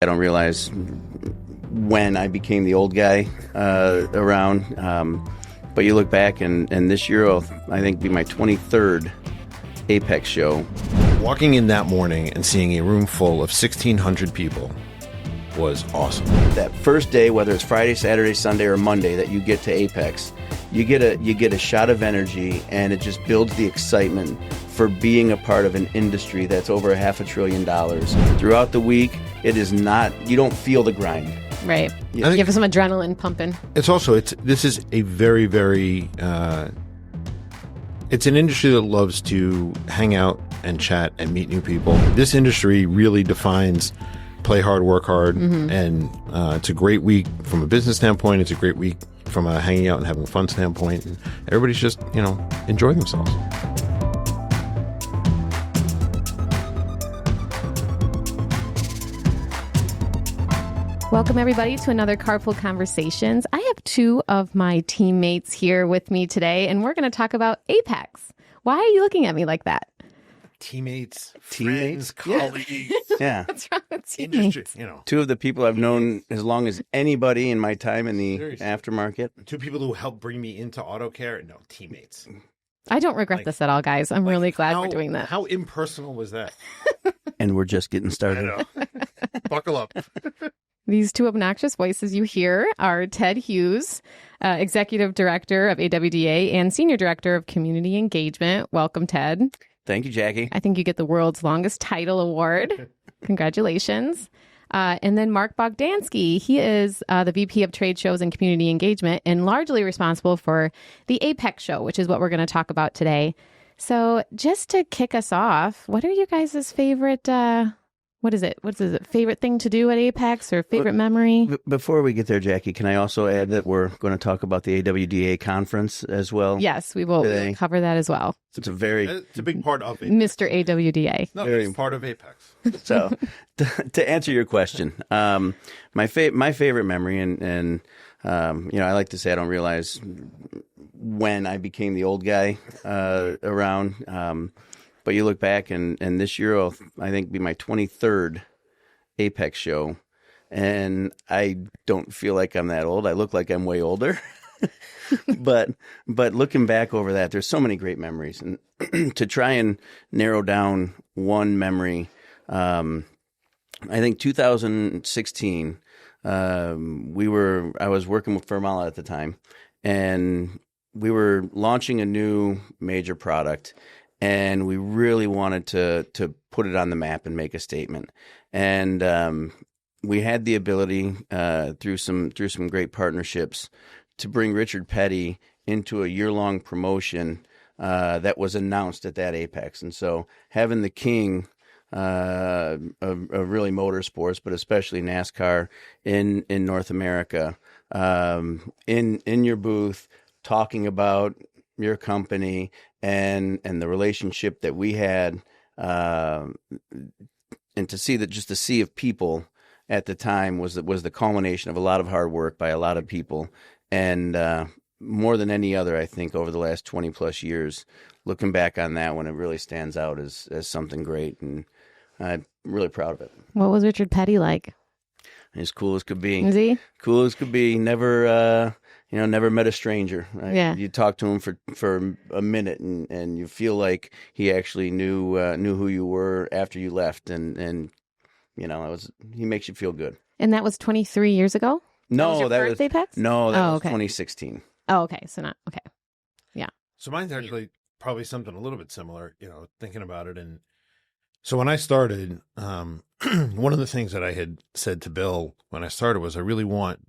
I don't realize when I became the old guy around, but you look back and this year will, I think, be my 23rd AAPEX Show. Walking in that morning and seeing a room full of 1,600 people was awesome. That first day, whether it's Friday, Saturday, Sunday, or Monday that you get to AAPEX, you get a shot of energy, and it just builds the excitement for being a part of an industry that's over $500 billion. Throughout the week, it is not, you don't feel the grind. Right. You have some adrenaline pumping. This is a very, very, it's an industry that loves to hang out and chat and meet new people. This industry really defines play hard, work hard, and it's a great week from a business standpoint. It's a great week from a hanging out and having fun standpoint. And everybody's just, enjoying themselves. Welcome, everybody, to another Carpool Conversations. I have two of my teammates here with me today, and we're going to talk about AAPEX. Why are you looking at me like that? Teammates, friends, colleagues. Yeah. What's wrong with teammates? Industry, Two of the people I've known as long as anybody in my time in the aftermarket. Two people who helped bring me into auto care. No, teammates. I don't regret this at all, guys. I'm really glad we're doing that. How impersonal was that? And we're just getting started. I know. Buckle up. These two obnoxious voices you hear are Ted Hughes, Executive Director of AWDA and Senior Director of Community Engagement. Welcome, Ted. Thank you, Jackie. I think you get the world's longest title award. Congratulations. And then Mark Bogdansky. He is the VP of Trade Shows and Community Engagement and largely responsible for the AAPEX Show, which is what we're going to talk about today. So just to kick us off, what are you guys' favorite... What is it? Favorite thing to do at AAPEX or favorite memory? Before we get there, Jackie, can I also add that we're going to talk about the AWDA Conference as well? Yes, we will cover that as well. It's a big part of it. Mr. AWDA. No, it's part of AAPEX. So to answer your question, my favorite memory, and I like to say I don't realize when I became the old guy around. But you look back, and this year will, I think, be my 23rd AAPEX Show. And I don't feel like I'm that old. I look like I'm way older. But looking back over that, there's so many great memories. And to try and narrow down one memory, I think 2016, I was working with Firmala at the time, and we were launching a new major product. And we really wanted to put it on the map and make a statement. And we had the ability through some great partnerships to bring Richard Petty into a year-long promotion that was announced at that AAPEX. And so having the king of really motorsports, but especially NASCAR in North America, in your booth, talking about your company and the relationship that we had, and to see that just the sea of people at the time was the culmination of a lot of hard work by a lot of people, and more than any other, I think, over the last 20 plus years, looking back on that one, it really stands out as something great, and I'm really proud of it. What was Richard Petty like? As cool as could be. Is he? Cool as could be. Never met a stranger. Right? Yeah. You talk to him for a minute, and you feel like he actually knew who you were after you left, and he makes you feel good. And that was 23 years ago? No, that was AAPEX? No, that was 2016. Oh, okay. So not okay. Yeah. So mine's actually probably something a little bit similar. Thinking about it, and so when I started, one of the things that I had said to Bill when I started was I really want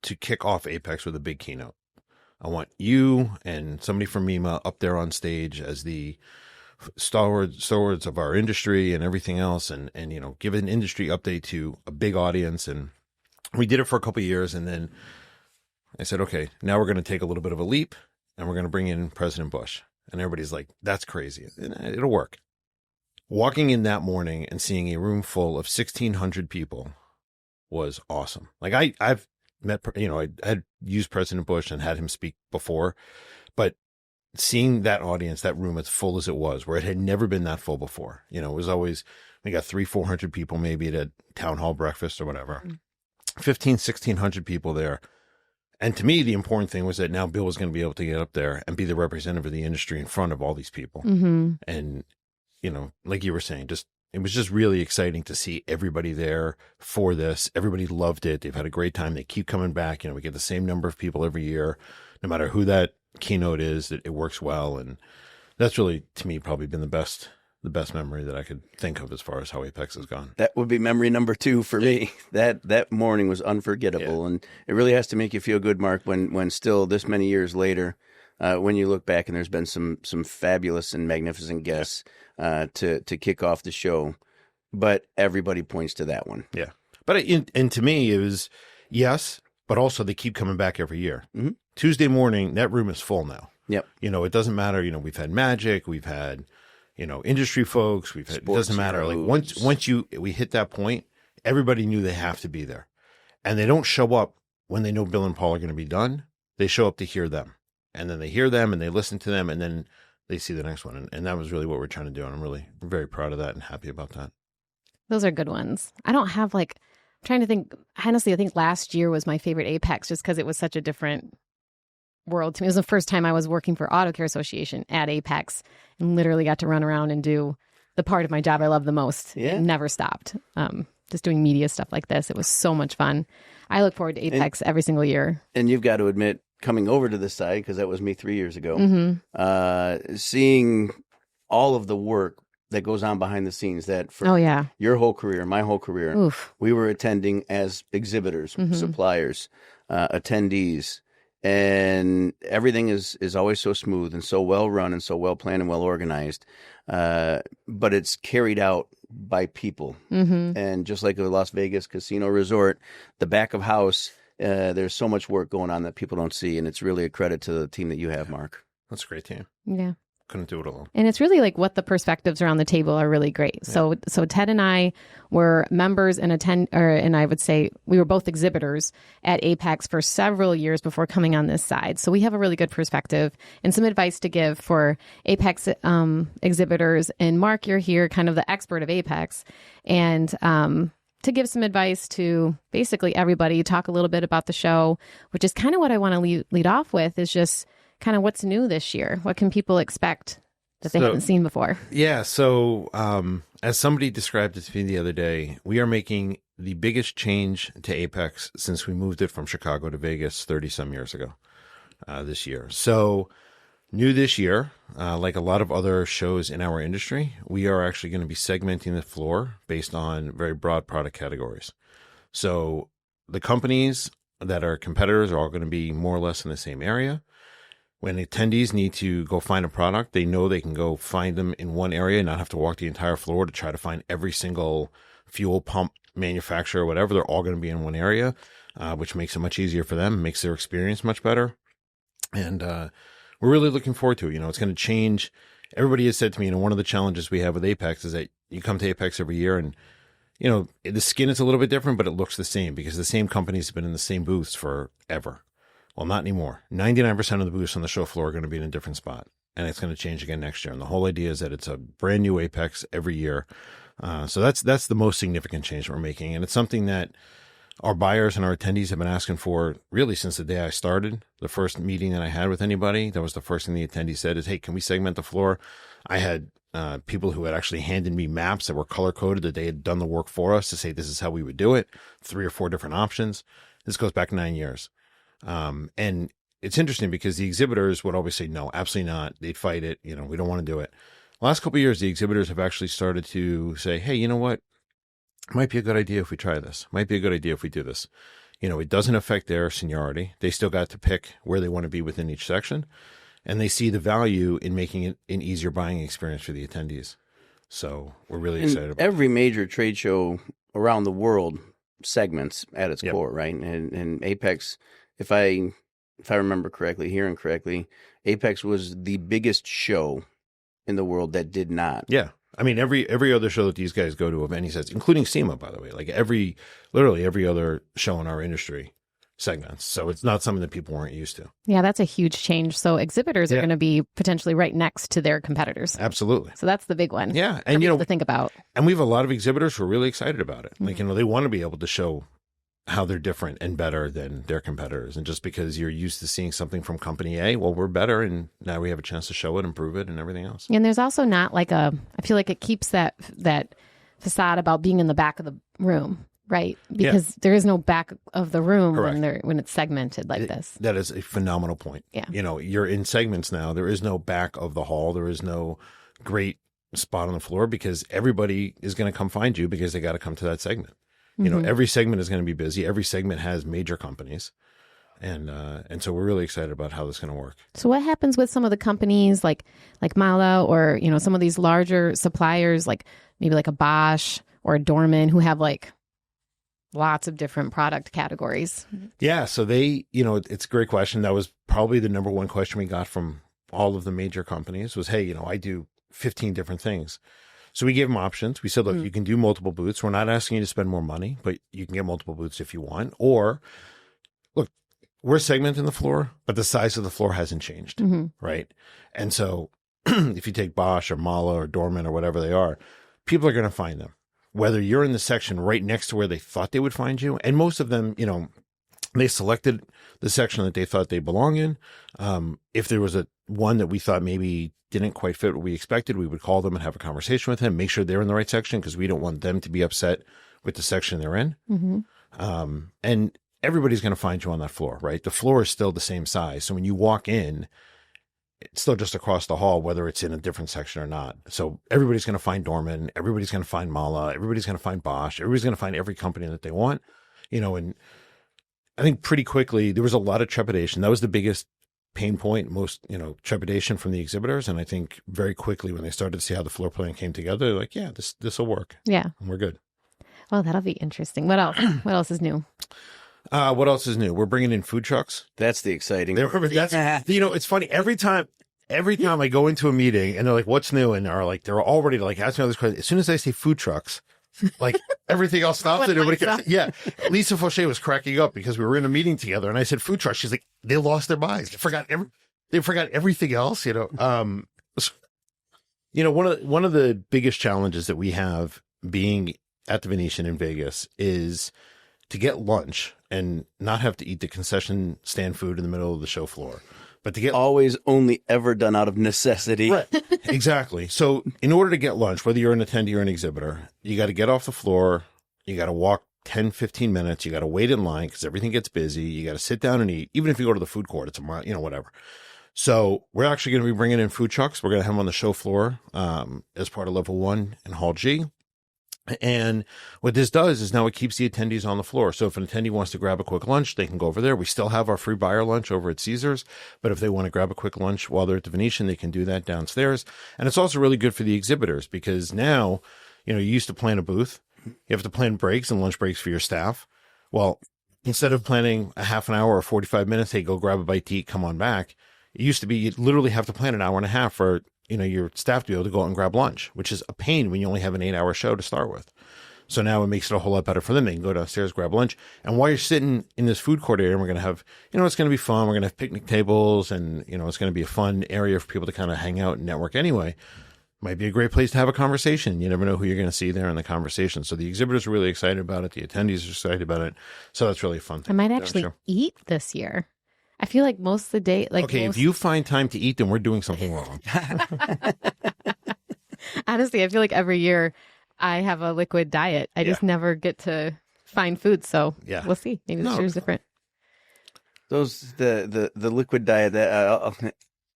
to kick off AAPEX with a big keynote. I want you and somebody from MEMA up there on stage as the stalwarts of our industry and everything else, and give an industry update to a big audience. And we did it for a couple of years, and then I said, okay, now we're going to take a little bit of a leap, and we're going to bring in President Bush. And everybody's like, that's crazy. It'll work. Walking in that morning and seeing a room full of 1,600 people was awesome. Like I've met, I had used President Bush and had him speak before, but seeing that audience, that room as full as it was, where it had never been that full before, it was always, You got 300-400 people maybe at a town hall breakfast or whatever. 1,500-1,600 people there. And to me, the important thing was that now Bill was going to be able to get up there and be the representative of the industry in front of all these people. And, you know, like you were saying, it was just really exciting to see everybody there for this. Everybody loved it. They've had a great time. They keep coming back. You know, we get the same number of people every year, no matter who that keynote is, it works well. And that's really, to me, probably been the best memory that I could think of as far as how AAPEX has gone. That would be memory number 2 for me. That morning was unforgettable. And it really has to make you feel good, Mark, when still this many years later, when you look back and there's been some fabulous and magnificent guests to kick off the show, but everybody points to that one. Yeah. But and to me, it was, yes, but also they keep coming back every year. Tuesday morning, that room is full now. Yep. You know, it doesn't matter. You know, we've had Magic, we've had, you know, industry folks, we've had, it doesn't matter. Like once we hit that point, everybody knew they have to be there. And they don't show up when they know Bill and Paul are going to be done. They show up to hear them. And then they hear them and they listen to them and then they see the next one. And that was really what we're trying to do. And I'm really very proud of that and happy about that. Those are good ones. I don't have I'm trying to think, honestly, I think last year was my favorite AAPEX just because it was such a different world to me. It was the first time I was working for Auto Care Association at AAPEX and literally got to run around and do the part of my job I love the most. Yeah. It never stopped. Just doing media stuff like this. It was so much fun. I look forward to AAPEX every single year. And you've got to admit, coming over to this side, because that was me 3 years ago, seeing all of the work that goes on behind the scenes that for your whole career, my whole career, we were attending as exhibitors, suppliers, attendees, and everything is always so smooth and so well run and so well planned and well organized. But it's carried out by people. And just like the Las Vegas Casino Resort, the back of house, there's so much work going on that people don't see. And it's really a credit to the team that you have, Mark. That's a great team. Yeah. Couldn't do it alone. And it's really like what the perspectives around the table are really great. Yeah. So Ted and I were members and and I would say we were both exhibitors at AAPEX for several years before coming on this side. So we have a really good perspective and some advice to give for AAPEX exhibitors. And Mark, you're here, kind of the expert of AAPEX, and to give some advice to basically everybody. Talk a little bit about the show, which is kind of what I want to lead off with. Is just kind of what's new this year. What can people expect that they haven't seen before? Yeah. So as somebody described it to me the other day, we are making the biggest change to AAPEX since we moved it from Chicago to Vegas 30 some years ago this year. So new this year, like a lot of other shows in our industry, we are actually going to be segmenting the floor based on very broad product categories. So the companies that are competitors are all going to be more or less in the same area. When attendees need to go find a product, they know they can go find them in one area and not have to walk the entire floor to try to find every single fuel pump manufacturer or whatever. They're all going to be in one area, which makes it much easier for them, makes their experience much better. And we're really looking forward to it. You know, it's going to change. Everybody has said to me, you know, one of the challenges we have with AAPEX is that you come to AAPEX every year and, you know, the skin is a little bit different, but it looks the same because the same companies have been in the same booths forever. Well, not anymore. 99% of the booths on the show floor are going to be in a different spot, and it's going to change again next year. And the whole idea is that it's a brand new AAPEX every year. So that's the most significant change we're making, and it's something that our buyers and our attendees have been asking for really since the day I started. The first meeting that I had with anybody, that was the first thing the attendee said is, "Hey, can we segment the floor?" I had people who had actually handed me maps that were color-coded that they had done the work for us to say this is how we would do it, 3 or 4 different options. This goes back 9 years. And it's interesting because the exhibitors would always say, no, absolutely not. They'd fight it. You know, we don't want to do it. The last couple of years, the exhibitors have actually started to say, hey, you know what? It might be a good idea if we try this. Might be a good idea if we do this. You know, it doesn't affect their seniority. They still got to pick where they want to be within each section. And they see the value in making it an easier buying experience for the attendees. So we're really excited about it. Every major trade show around the world segments at its core, right? And AAPEX, if I remember correctly, hearing correctly, AAPEX was the biggest show in the world that did not. Yeah. I mean, every other show that these guys go to of any size, including SEMA, by the way, like literally every other show in our industry segments. So it's not something that people weren't used to. Yeah, that's a huge change. So exhibitors are going to be potentially right next to their competitors. Absolutely. So that's the big one. Yeah. And, you know, to think about. And we have a lot of exhibitors who are really excited about it. Like, you know, they want to be able to show how they're different and better than their competitors. And just because you're used to seeing something from company A, well, we're better. And now we have a chance to show it, improve it, and everything else. And there's also not like I feel like it keeps that facade about being in the back of the room. Right, because there is no back of the room when it's segmented like this. That is a phenomenal point. Yeah, you know, you're in segments now. There is no back of the hall. There is no great spot on the floor because everybody is going to come find you because they got to come to that segment. You know, every segment is going to be busy. Every segment has major companies, and so we're really excited about how this is going to work. So what happens with some of the companies like Mala or you know some of these larger suppliers like maybe like a Bosch or a Dorman who have like lots of different product categories? Yeah. So they, you know, it's a great question. That was probably the number one question we got from all of the major companies was, hey, you know, I do 15 different things. So we gave them options. We said, look, you can do multiple booths. We're not asking you to spend more money, but you can get multiple booths if you want. Or look, we're segmenting the floor, but the size of the floor hasn't changed. Right. And so if you take Bosch or Mala or Dorman or whatever they are, people are going to find them. Whether you're in the section right next to where they thought they would find you. And most of them, you know, they selected the section that they thought they belong in. If there was one that we thought maybe didn't quite fit what we expected, we would call them and have a conversation with them, make sure they're in the right section because we don't want them to be upset with the section they're in. And everybody's going to find you on that floor, right? The floor is still the same size. So when you walk in, it's still just across the hall, whether it's in a different section or not. So everybody's going to find Dorman. Everybody's going to find Mala. Everybody's going to find Bosch. Everybody's going to find every company that they want, you know, and I think pretty quickly there was a lot of trepidation. That was the biggest pain point, most, you know, trepidation from the exhibitors. And I think very quickly when they started to see how the floor plan came together, they're like, yeah, this will work. Yeah. And we're good. Well, that'll be interesting. What else? What else is new? What else is new? We're bringing in food trucks. That's the exciting. That's, you know, it's funny. Every time I go into a meeting and they're like, what's new? And they're all ready to like ask me all this question. As soon as I say food trucks, like everything else stops. And yeah. Lisa Fauché was cracking up because we were in a meeting together and I said food trucks. She's like, they lost their minds. They forgot everything else, you know? You know, one of the biggest challenges that we have being at the Venetian in Vegas is to get lunch and not have to eat the concession stand food in the middle of the show floor, but to get always only ever done out of necessity. Right. Exactly. So in order to get lunch, whether you're an attendee or an exhibitor, you got to get off the floor. You got to walk 10, 15 minutes. You got to wait in line because everything gets busy. You got to sit down and eat. Even if you go to the food court, it's a mile, you know, whatever. So we're actually going to be bringing in food trucks. We're going to have them on the show floor as part of level 1 in Hall G. And what this does is now it keeps the attendees on the floor. So if an attendee wants to grab a quick lunch, they can go over there. We still have our free buyer lunch over at Caesars, but if they want to grab a quick lunch while they're at the Venetian, they can do that downstairs. And it's also really good for the exhibitors because now, you know, you used to plan a booth. You have to plan breaks and lunch breaks for your staff. Well, instead of planning a half an hour or 45 minutes, hey, go grab a bite to eat, come on back. It used to be you'd literally have to plan an hour and a half for, you know, your staff to be able to go out and grab lunch, which is a pain when you only have an 8-hour show to start with. So now it makes it a whole lot better for them. They can go downstairs, grab lunch. And while you're sitting in this food court area, we're going to have, you know, it's going to be fun. We're going to have picnic tables and, you know, it's going to be a fun area for people to kind of hang out and network anyway. Might be a great place to have a conversation. You never know who you're going to see there in the conversation. So the exhibitors are really excited about it. The attendees are excited about it. So that's really a fun thing. I might actually eat this year. I feel like most of the day, like okay, if you find time to eat, then we're doing something wrong. Honestly, I feel like every year I have a liquid diet. I just never get to find food. So we'll see. Maybe this year's different. Those the liquid diet that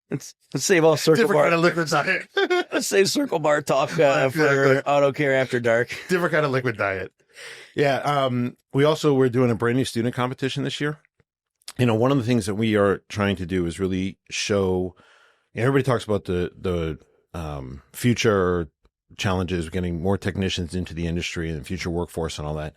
let's save all circle different bar. Kind of liquid diet. Let's save circle bar talk for Auto Care After Dark. Different kind of liquid diet. Yeah. We're doing a brand new student competition this year. You know, one of the things that we are trying to do is really show. You know, everybody talks about the future challenges, getting more technicians into the industry and the future workforce and all that.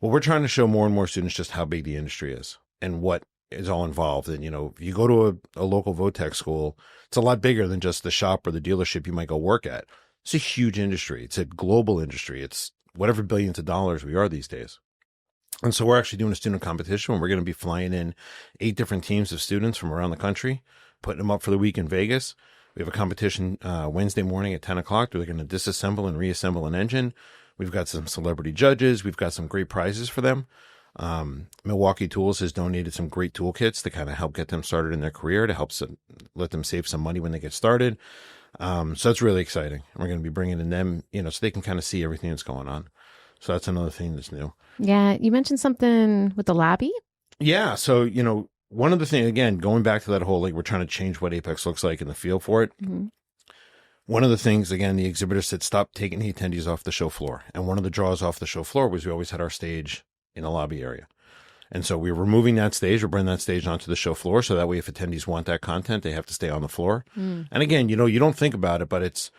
Well, we're trying to show more and more students just how big the industry is and what is all involved. And, you know, if you go to a local Votech school, it's a lot bigger than just the shop or the dealership you might go work at. It's a huge industry. It's a global industry. It's whatever billions of dollars we are these days. And so we're actually doing a student competition where we're going to be flying in 8 different teams of students from around the country, putting them up for the week in Vegas. We have a competition Wednesday morning at 10 o'clock. They're going to disassemble and reassemble an engine. We've got some celebrity judges. We've got some great prizes for them. Milwaukee Tools has donated some great toolkits to kind of help get them started in their career, to help let them save some money when they get started. So that's really exciting. We're going to be bringing in them, so they can kind of see everything that's going on. So that's another thing that's new. Yeah. You mentioned something with the lobby. Yeah. So, one of the things, again, going back to that whole, we're trying to change what AAPEX looks like in the feel for it. Mm-hmm. One of the things, again, the exhibitors said, stop taking the attendees off the show floor. And one of the draws off the show floor was we always had our stage in the lobby area. And so we're removing that stage. We're bringing that stage onto the show floor. So that way, if attendees want that content, they have to stay on the floor. And again, you don't think about it, but it's,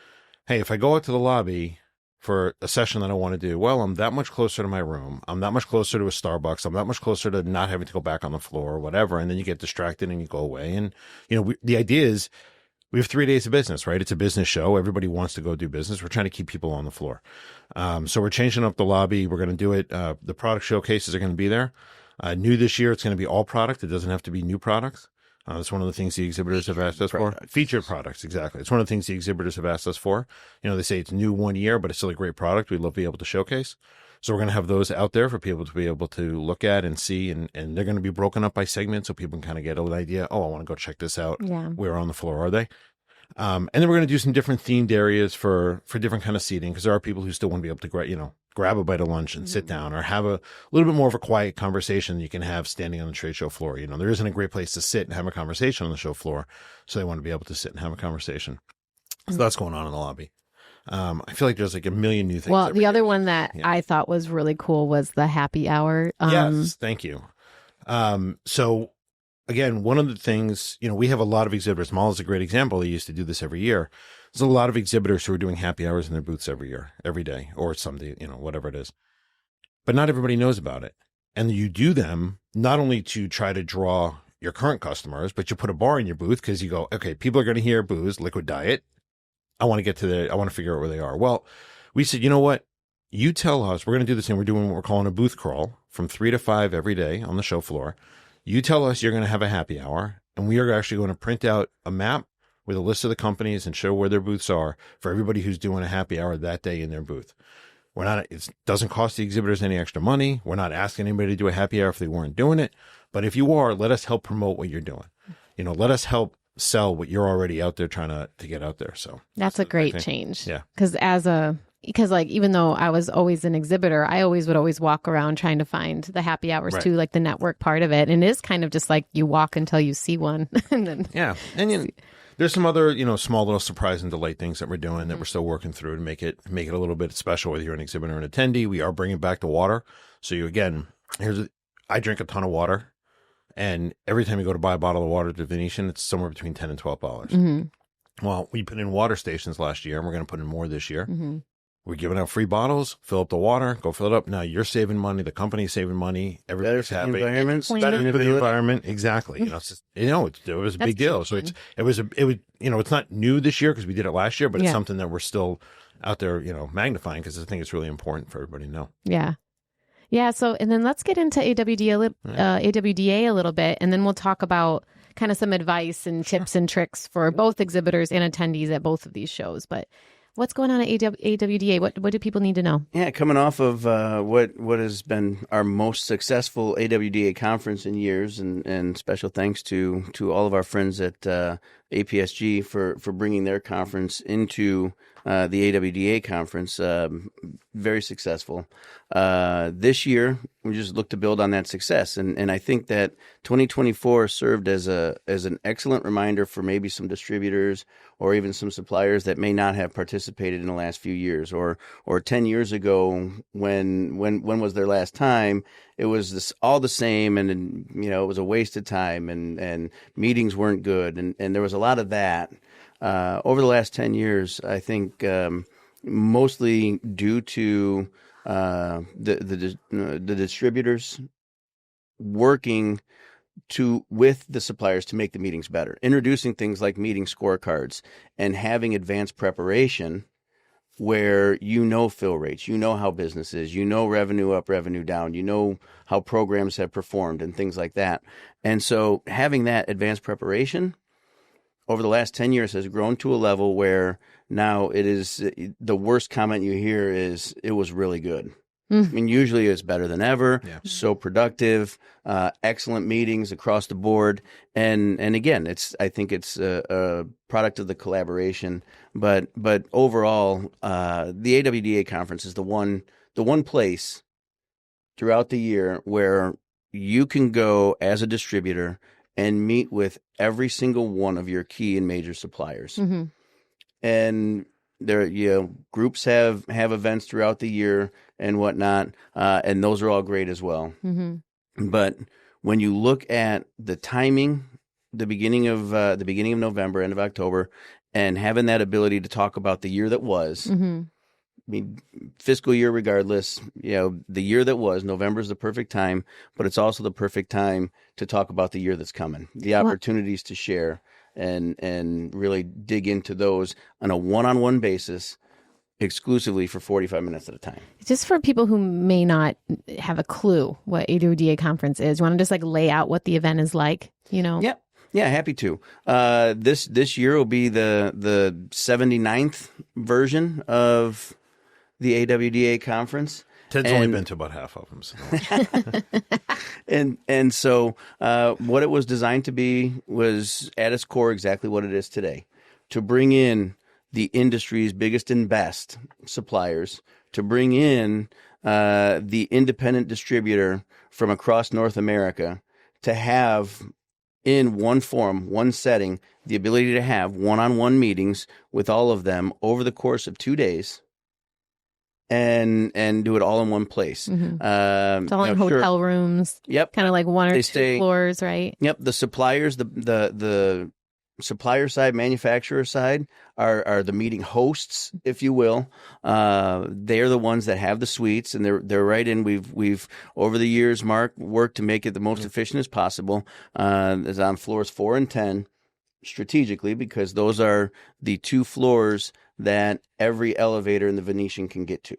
hey, if I go out to the lobby for a session that I want to do, well, I'm that much closer to my room. I'm that much closer to a Starbucks. I'm that much closer to not having to go back on the floor or whatever. And then you get distracted and you go away. And, the idea is we have 3 days of business, right? It's a business show. Everybody wants to go do business. We're trying to keep people on the floor. So we're changing up the lobby. We're going to do it. The product showcases are going to be there. New this year, it's going to be all product. It doesn't have to be new products. That's one of the things the exhibitors have asked us for. Featured products, exactly. It's one of the things the exhibitors have asked us for. They say it's new 1 year, but it's still a great product. We'd love to be able to showcase. So we're going to have those out there for people to be able to look at and see, and they're going to be broken up by segments so people can kind of get an idea. Oh, I want to go check this out. Yeah. Where on the floor are they? And then we're going to do some different themed areas for different kind of seating, because there are people who still want to be able to grab a bite of lunch and sit down, or have a little bit more of a quiet conversation than you can have standing on the trade show floor. There isn't a great place to sit and have a conversation on the show floor, so they want to be able to sit and have a conversation. So that's going on in the lobby. I feel like there's a million new things. Well, the other one that I thought was really cool was the happy hour. Yes, thank you. So again, one of the things, we have a lot of exhibitors. Mall is a great example. They used to do this every year. There's a lot of exhibitors who are doing happy hours in their booths every year, every day, or someday, whatever it is. But not everybody knows about it. And you do them not only to try to draw your current customers, but you put a bar in your booth because you go, okay, people are going to hear booze, liquid diet. I want to figure out where they are. Well, we said, you know what? You tell us, we're going to do this thing. We're doing what we're calling a booth crawl from 3 to 5 every day on the show floor. You tell us you're going to have a happy hour, and we are actually going to print out a map with a list of the companies and show where their booths are for everybody who's doing a happy hour that day in their booth. It doesn't cost the exhibitors any extra money. We're not asking anybody to do a happy hour if they weren't doing it. But if you are, let us help promote what you're doing. Let us help sell what you're already out there trying to get out there. So that's a great change. Yeah. Because even though I was always an exhibitor, I would always walk around trying to find the happy hours too, like the network part of it. And it is kind of just like you walk until you see one. And then and there's some other, small little surprise and delight things that we're doing that we're still working through to make it a little bit special, whether you're an exhibitor or an attendee. We are bringing back the water. So I drink a ton of water, and every time you go to buy a bottle of water at the Venetian, it's somewhere between $10 and $12. Mm-hmm. Well, we put in water stations last year, and we're going to put in more this year. Mm-hmm. We're giving out free bottles, fill up the water, go fill it up. Now you're saving money. The company's saving money. Everybody's happy. Better for the environment. Exactly. It was a big deal. So it was it's not new this year because we did it last year, but it's something that we're still out there, magnifying, because I think it's really important for everybody to know. Yeah. Yeah. So, and then let's get into AWDA a little bit, and then we'll talk about kind of some advice and tips and tricks for both exhibitors and attendees at both of these shows. But what's going on at AWDA? What do people need to know? Yeah, coming off of what has been our most successful AWDA conference in years, and special thanks to all of our friends at APSG for bringing their conference into the AWDA conference. Very successful. This year, we just look to build on that success, and I think that 2024 served as an excellent reminder for maybe some distributors or even some suppliers that may not have participated in the last few years, or 10 years ago when was their last time. It was all the same, and it was a waste of time, and meetings weren't good, and there was a lot of that. Over the last 10 years, I think mostly due to the distributors working with the suppliers to make the meetings better, introducing things like meeting scorecards and having advanced preparation where you know fill rates, you know how business is, you know revenue up, revenue down, you know how programs have performed and things like that. And so having that advanced preparation over the last 10 years has grown to a level where now it is the worst comment you hear is it was really good. I mean, usually it's better than ever, so productive, excellent meetings across the board. And again, I think it's a product of the collaboration, but overall, the AWDA conference is the one place throughout the year where you can go as a distributor and meet with every single one of your key and major suppliers. Mm-hmm. And there, groups have events throughout the year and whatnot, and those are all great as well. Mm-hmm. But when you look at the timing, the beginning of November, end of October, and having that ability to talk about the year that was, I mean, fiscal year regardless, the year that was, November is the perfect time, but it's also the perfect time to talk about the year that's coming, the opportunities to share and really dig into those on a one-on-one basis, exclusively for 45 minutes at a time. Just for people who may not have a clue what AWDA conference is, you want to just lay out what the event is like, Yep. Yeah, happy to. This year will be the 79th version of the AWDA conference. Ted's only been to about half of them. So. and so what it was designed to be was at its core exactly what it is today, to bring in the industry's biggest and best suppliers, to bring in the independent distributor from across North America, to have in one forum, one setting, the ability to have one-on-one meetings with all of them over the course of 2 days. And do it all in one place. Mm-hmm. It's all in hotel rooms. Yep. Kind of like one or two floors, right? Yep. The suppliers, the supplier side, manufacturer side are the meeting hosts, if you will. They're the ones that have the suites, and they're right in. We've over the years, Mark, worked to make it the most efficient as possible. Is on floors 4 and 10 strategically, because those are the 2 floors that every elevator in the Venetian can get to.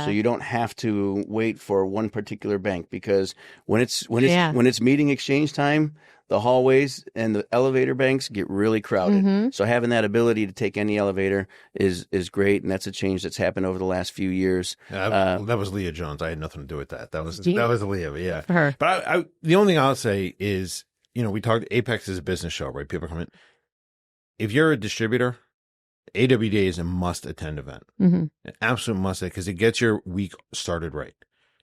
So you don't have to wait for one particular bank, because when it's meeting exchange time, the hallways and the elevator banks get really crowded. Mm-hmm. So having that ability to take any elevator is great, and that's a change that's happened over the last few years. Yeah, that was Leah Jones. I had nothing to do with that. That was Leah, yeah. Her. But I the only thing I'll say is, we talked AAPEX is a business show, right? People come in. If you're a distributor, AWDA is a must-attend event, an absolute must, because it gets your week started right.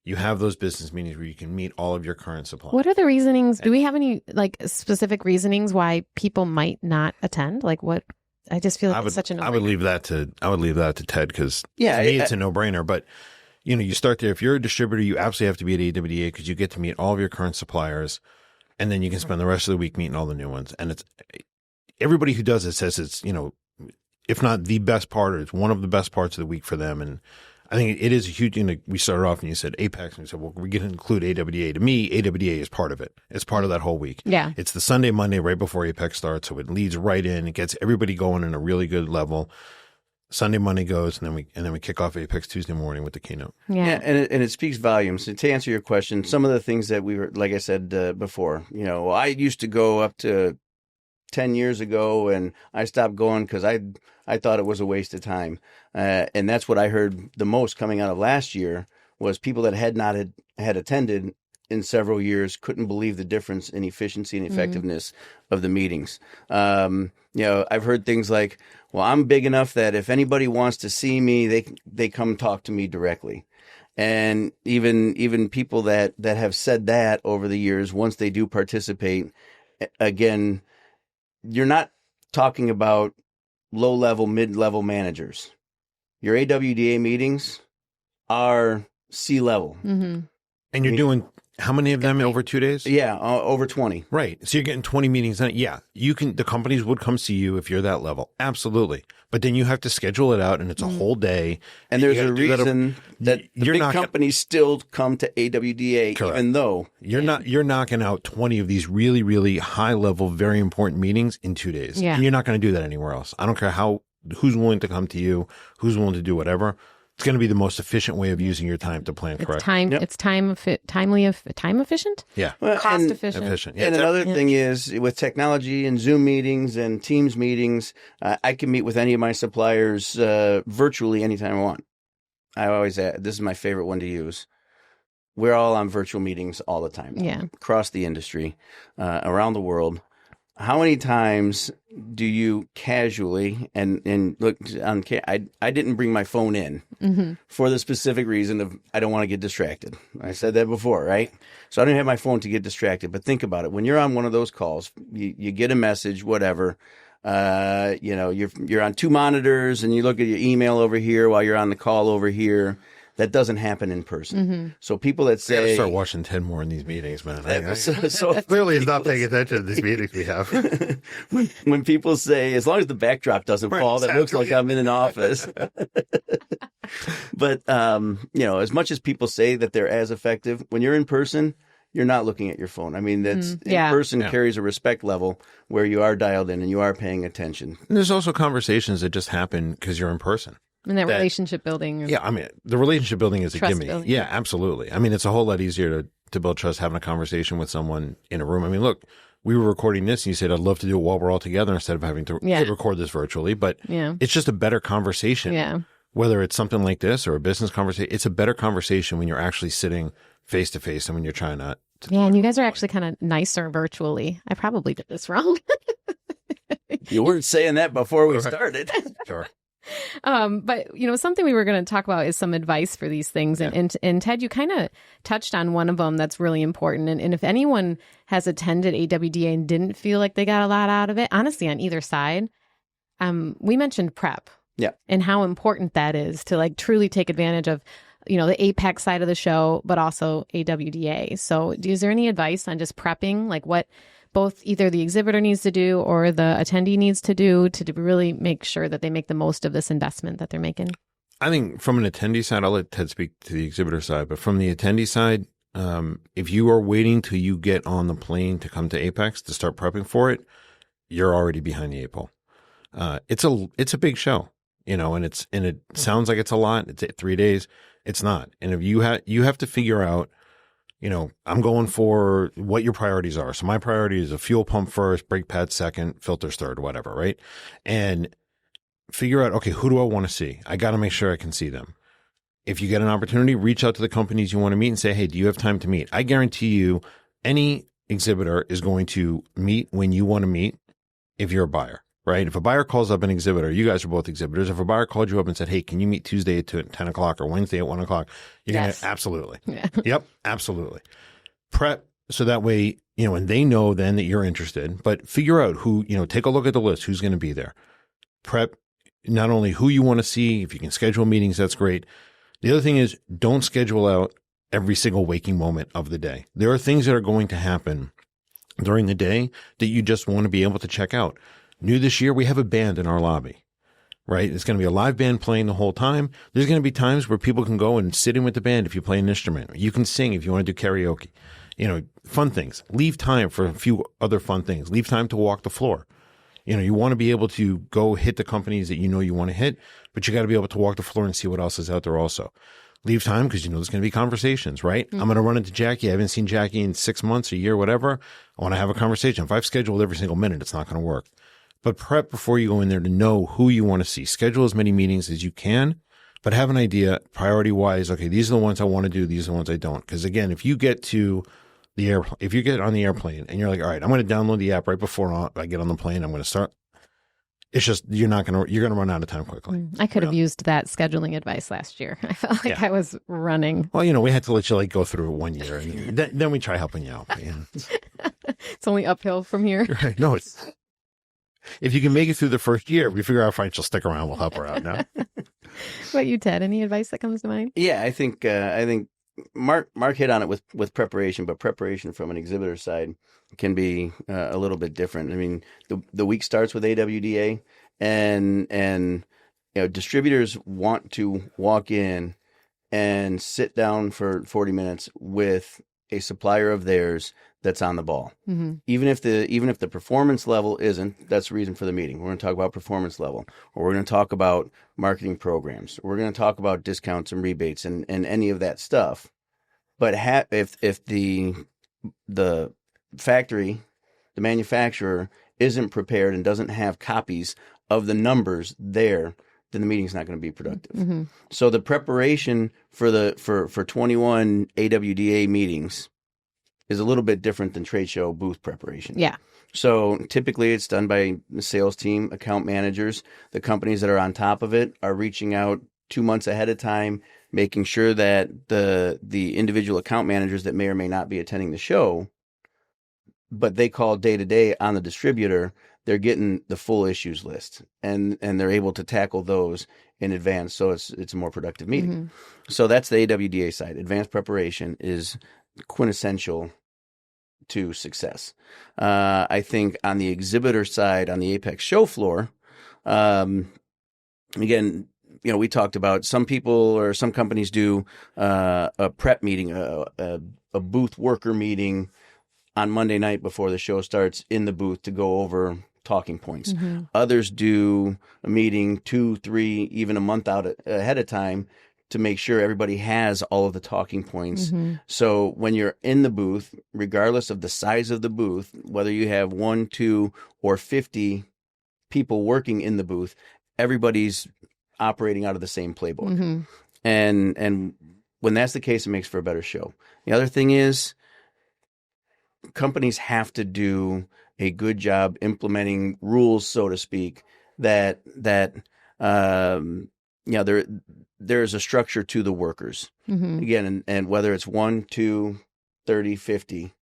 You have those business meetings where you can meet all of your current suppliers. What are the reasonings? Do we have any specific reasonings why people might not attend? What? I just feel it's such a no-brainer. I would leave that to Ted, because to me it's a no-brainer. But you start there. If you're a distributor, you absolutely have to be at AWDA, because you get to meet all of your current suppliers, and then you can spend the rest of the week meeting all the new ones. And it's everybody who does it says it's if not the best part, or it's one of the best parts of the week for them. And I think it is a huge, we started off and you said AAPEX, and we said, well, we're going to include AWDA. To me, AWDA is part of it. It's part of that whole week. Yeah. It's the Sunday, Monday, right before AAPEX starts. So it leads right in. It gets everybody going in a really good level. Sunday, Monday goes, and then we kick off AAPEX Tuesday morning with the keynote. Yeah, and it speaks volumes. And to answer your question, some of the things that we were, like I said before, I used to go up to 10 years ago, and I stopped going because I thought it was a waste of time. And that's what I heard the most coming out of last year, was people that had not had attended in several years couldn't believe the difference in efficiency and effectiveness of the meetings. I've heard things like, well, I'm big enough that if anybody wants to see me, they come talk to me directly. And even people that have said that over the years, once they do participate, again, you're not talking about low-level, mid-level managers. Your AWDA meetings are C-level. Mm-hmm. And you're doing how many of them over 2 days? Yeah, over 20. Right. So you're getting 20 meetings. Yeah, the companies would come see you if you're that level. Absolutely. But then you have to schedule it out, and it's a whole day. And there's a reason that the big companies still come to AWDA, correct, even though you're knocking out 20 of these really, really high level, very important meetings in 2 days. Yeah. And you're not going to do that anywhere else. I don't care how who's willing to come to you, who's willing to do whatever. It's going to be the most efficient way of using your time to plan correctly. It's time efficient. Yeah. Well, Cost efficient. Yeah, And another thing is with technology and Zoom meetings and Teams meetings, I can meet with any of my suppliers virtually anytime I want. I always this is my favorite one to use. We're all on virtual meetings all the time. Yeah. Across the industry, around the world. How many times do you casually and look on? I didn't bring my phone in for the specific reason of I don't want to get distracted. I said that before, right? So I didn't have my phone to get distracted. But think about it: when you're on one of those calls, you get a message, whatever. You're on two monitors, and you look at your email over here while you're on the call over here. That doesn't happen in person. So people that say, gotta start watching Ted more in these meetings, man. So Clearly, he's not paying attention to these meetings we have. when people say, as long as the backdrop doesn't fall, that looks like I'm in an office. But, as much as people say that they're as effective, when you're in person, you're not looking at your phone. I mean, in person carries a respect level where you are dialed in and you are paying attention. And there's also conversations that just happen because you're in person. And that relationship building. Yeah, I mean, the relationship building is a gimme. Building. Yeah, absolutely. I mean, it's a whole lot easier to build trust having a conversation with someone in a room. I mean, look, we were recording this and you said, I'd love to do it while we're all together instead of having to record this virtually. But it's just a better conversation. Yeah. Whether it's something like this or a business conversation, it's a better conversation when you're actually sitting face to face and when you're trying to. Yeah, and you guys are actually kind of nicer virtually. I probably did this wrong. You weren't saying that before we started. Sure. But something we were going to talk about is some advice for these things. And Ted, you kind of touched on one of them that's really important. And if anyone has attended AWDA and didn't feel like they got a lot out of it, honestly, on either side, we mentioned prep. Yeah. And how important that is to like truly take advantage of, the APEX side of the show, but also AWDA. So is there any advice on just prepping, like what both either the exhibitor needs to do or the attendee needs to do to really make sure that they make the most of this investment that they're making? I think from an attendee side, I'll let Ted speak to the exhibitor side, but from the attendee side, if you are waiting till you get on the plane to come to APEX to start prepping for it, you're already behind the eight ball. It's a big show, and it sounds like it's a lot. It's 3 days. It's not. And if you have to figure out, I'm going for what your priorities are. So my priority is a fuel pump first, brake pad second, filters third, whatever, right? And figure out, okay, who do I want to see? I got to make sure I can see them. If you get an opportunity, reach out to the companies you want to meet and say, hey, do you have time to meet? I guarantee you any exhibitor is going to meet when you want to meet if you're a buyer. Right? If a buyer calls up an exhibitor, you guys are both exhibitors. If a buyer called you up and said, hey, can you meet Tuesday at 10 o'clock or Wednesday at 1 o'clock? You're going to, absolutely. Yeah. Yep, absolutely. Prep so that way, and they know then that you're interested, but figure out who, take a look at the list, who's going to be there. Prep not only who you want to see, if you can schedule meetings, that's great. The other thing is don't schedule out every single waking moment of the day. There are things that are going to happen during the day that you just want to be able to check out. New this year, we have a band in our lobby, right? It's going to be a live band playing the whole time. There's going to be times where people can go and sit in with the band if you play an instrument. You can sing if you want to do karaoke. Fun things. Leave time for a few other fun things. Leave time to walk the floor. You want to be able to go hit the companies that you want to hit, but you got to be able to walk the floor and see what else is out there also. Leave time because there's going to be conversations, right? Mm-hmm. I'm going to run into Jacki. I haven't seen Jacki in 6 months, a year, whatever. I want to have a conversation. If I've scheduled every single minute, it's not going to work. But prep before you go in there to know who you want to see. Schedule as many meetings as you can, but have an idea priority-wise. Okay, these are the ones I want to do. These are the ones I don't. Because again, if you get on the airplane and you're like, all right, I'm going to download the app right before I get on the plane. I'm going to start. It's just you're going to run out of time quickly. I could have used that scheduling advice last year. I felt like I was running. Well, we had to let you go through it 1 year, and then we try helping you out. It's only uphill from here. Right. No, it's. If you can make it through the first year, we figure out if she'll stick around, we'll help her out now. What about you, Ted? Any advice that comes to mind? Yeah, I think Mark hit on it with preparation, but preparation from an exhibitor side can be a little bit different. I mean, the week starts with AWDA, and distributors want to walk in and sit down for 40 minutes with a supplier of theirs that's on the ball. Mm-hmm. Even if the performance level isn't, that's the reason for the meeting. We're going to talk about performance level, or we're going to talk about marketing programs. We're going to talk about discounts and rebates and any of that stuff. But if the factory, the manufacturer, isn't prepared and doesn't have copies of the numbers there, then the meeting's not going to be productive. Mm-hmm. So the preparation for 21 AWDA meetings is a little bit different than trade show booth preparation. Yeah. So typically it's done by the sales team, account managers. The companies that are on top of it are reaching out 2 months ahead of time, making sure that the individual account managers that may or may not be attending the show, but they call day to day on the distributor, they're getting the full issues list and they're able to tackle those in advance. So it's a more productive meeting. Mm-hmm. So that's the AWDA side. Advanced preparation is quintessential to success. I think on the exhibitor side, on the AAPEX show floor, again, we talked about some people or some companies do a prep meeting, a booth worker meeting on Monday night before the show starts in the booth to go over talking points. Mm-hmm. Others do a meeting 2, 3, even a month out ahead of time to make sure everybody has all of the talking points. Mm-hmm. So when you're in the booth, regardless of the size of the booth, whether you have 1, 2, or 50 people working in the booth, everybody's operating out of the same playbook. Mm-hmm. And when that's the case, it makes for a better show. The other thing is companies have to do a good job implementing rules, so to speak, that there's a structure to the workers. Mm-hmm. Again, and whether it's 1, 2, 30, 50,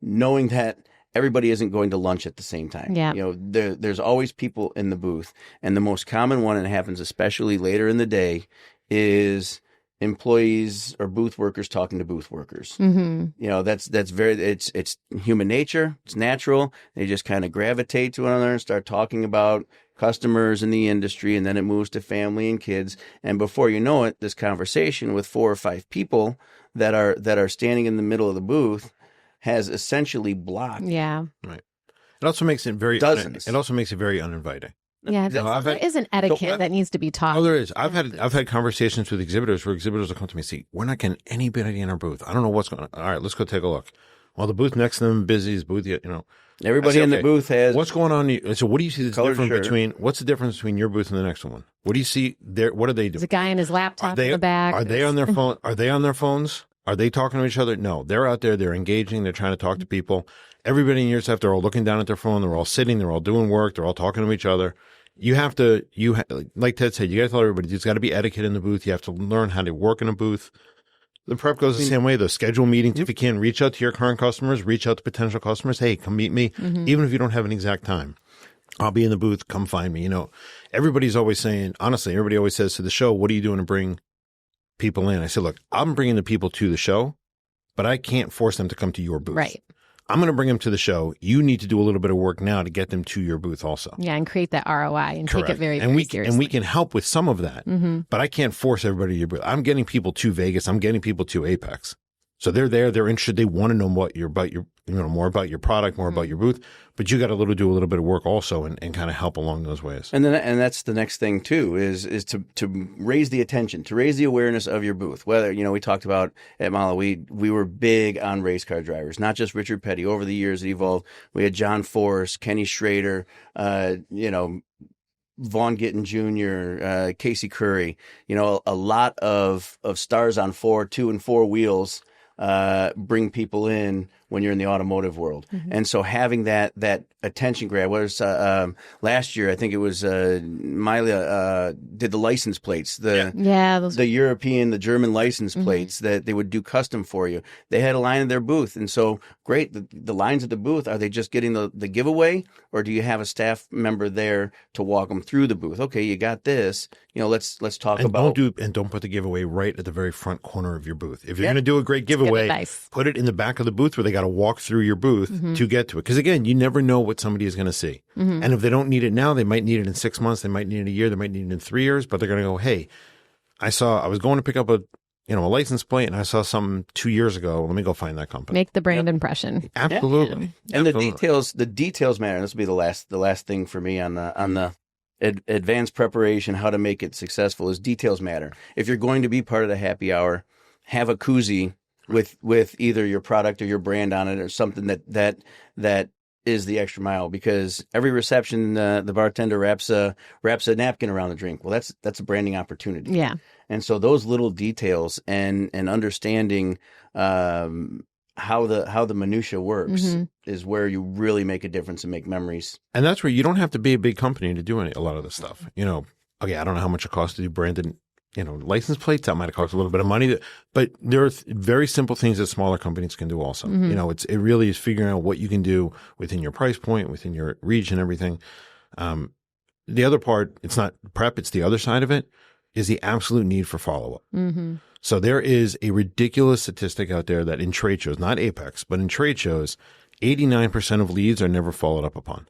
knowing that everybody isn't going to lunch at the same time. Yeah. There's always people in the booth. And the most common one, and it happens especially later in the day, is employees or booth workers talking to booth workers. Mm-hmm. That's it's human nature. It's natural. They just kind of gravitate to one another and start talking about customers in the industry, and then it moves to family and kids. And before you know it, this conversation with 4 or 5 people that are standing in the middle of the booth has essentially blocked. Yeah. Right. It also makes it very dozens. It also makes it very uninviting. Yeah, there is an etiquette that needs to be taught. Oh, there is. I've had conversations with exhibitors where exhibitors will come to me and say, "We're not getting anybody in our booth. I don't know what's going on. All right, let's go take a look." Well, the booth next to them busy. His booth, everybody in the booth has. What's going on? So, what do you see that's different shirt. between? What's the difference between your booth and the next one? What do you see there? What are they doing? There's a guy in his laptop in the back. Are they on their phone? Are they on their phones? Are they talking to each other? No, they're out there. They're engaging. They're trying to talk to people. Everybody in your staff, they're all looking down at their phone. They're all sitting. They're all doing work. They're all talking to each other. You have to, like Ted said, you got to tell everybody there's got to be etiquette in the booth. You have to learn how to work in a booth. The prep goes the same way. The schedule meetings. If you can, reach out to your current customers, reach out to potential customers. Hey, come meet me. Mm-hmm. Even if you don't have an exact time, I'll be in the booth. Come find me. Everybody's always saying, honestly, everybody always says to the show, what are you doing to bring people in? I said, look, I'm bringing the people to the show, but I can't force them to come to your booth. Right. I'm going to bring them to the show. You need to do a little bit of work now to get them to your booth also. Yeah, and create that ROI and Correct. take it very, and very seriously. And we can help with some of that, but I can't force everybody to your booth. I'm getting people to Vegas. I'm getting people to AAPEX. So they're there. They're interested. They want to know more about your product, more about your booth. But you got to do a little bit of work also and kind of help along those ways. And that's the next thing too is to raise the attention, to raise the awareness of your booth. Whether we talked about at Mala, we were big on race car drivers, not just Richard Petty. Over the years, it evolved. We had John Forrest, Kenny Schrader, Vaughn Gittin Jr., Casey Curry. A lot of stars on 4, 2, and 4 wheels. Bring people in when you're in the automotive world. Mm-hmm. And so having that attention grab, whereas last year, I think it was Mila did the license plates, the European, the German license plates that they would do custom for you. They had a line in their booth. And so great, the lines at the booth, are they just getting the giveaway, or do you have a staff member there to walk them through the booth? Okay, you got this. Let's talk about. Don't put the giveaway right at the very front corner of your booth. If you're going to do a great giveaway, put it in the back of the booth where they got to walk through your booth to get to it. Because again, you never know what somebody is going to see. Mm-hmm. And if they don't need it now, they might need it in 6 months. They might need it in a year. They might need it in 3 years. But they're going to go, hey, I was going to pick up a license plate and I saw something 2 years ago, let me go find that company. Make the brand impression. Absolutely. Yeah. And the details matter. This will be the last thing for me on the advanced preparation, how to make it successful, is details matter. If you're going to be part of the happy hour, have a koozie with either your product or your brand on it, or something that is the extra mile, because every reception the bartender wraps a napkin around the drink. Well, that's a branding opportunity. Yeah. And so those little details and understanding how the minutia works is where you really make a difference and make memories. And that's where you don't have to be a big company to do a lot of this stuff. Okay, I don't know how much it costs to do branded, license plates. That might have cost a little bit of money, but there are very simple things that smaller companies can do also. It really is figuring out what you can do within your price point, within your reach and everything. The other part, it's not prep, it's the other side of it, is the absolute need for follow-up. So there is a ridiculous statistic out there that in trade shows, not AAPEX, but in trade shows, 89% of leads are never followed up upon.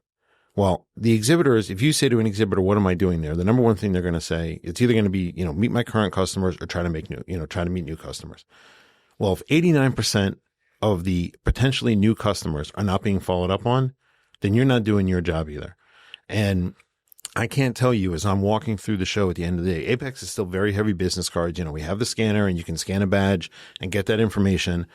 Well, the exhibitors, if you say to an exhibitor, what am I doing there? The number one thing they're going to say, it's either going to be, meet my current customers or try to meet new customers. Well, if 89% of the potentially new customers are not being followed up on, then you're not doing your job either. And I can't tell you, as I'm walking through the show at the end of the day, AAPEX is still very heavy business cards. We have the scanner and you can scan a badge and get that information.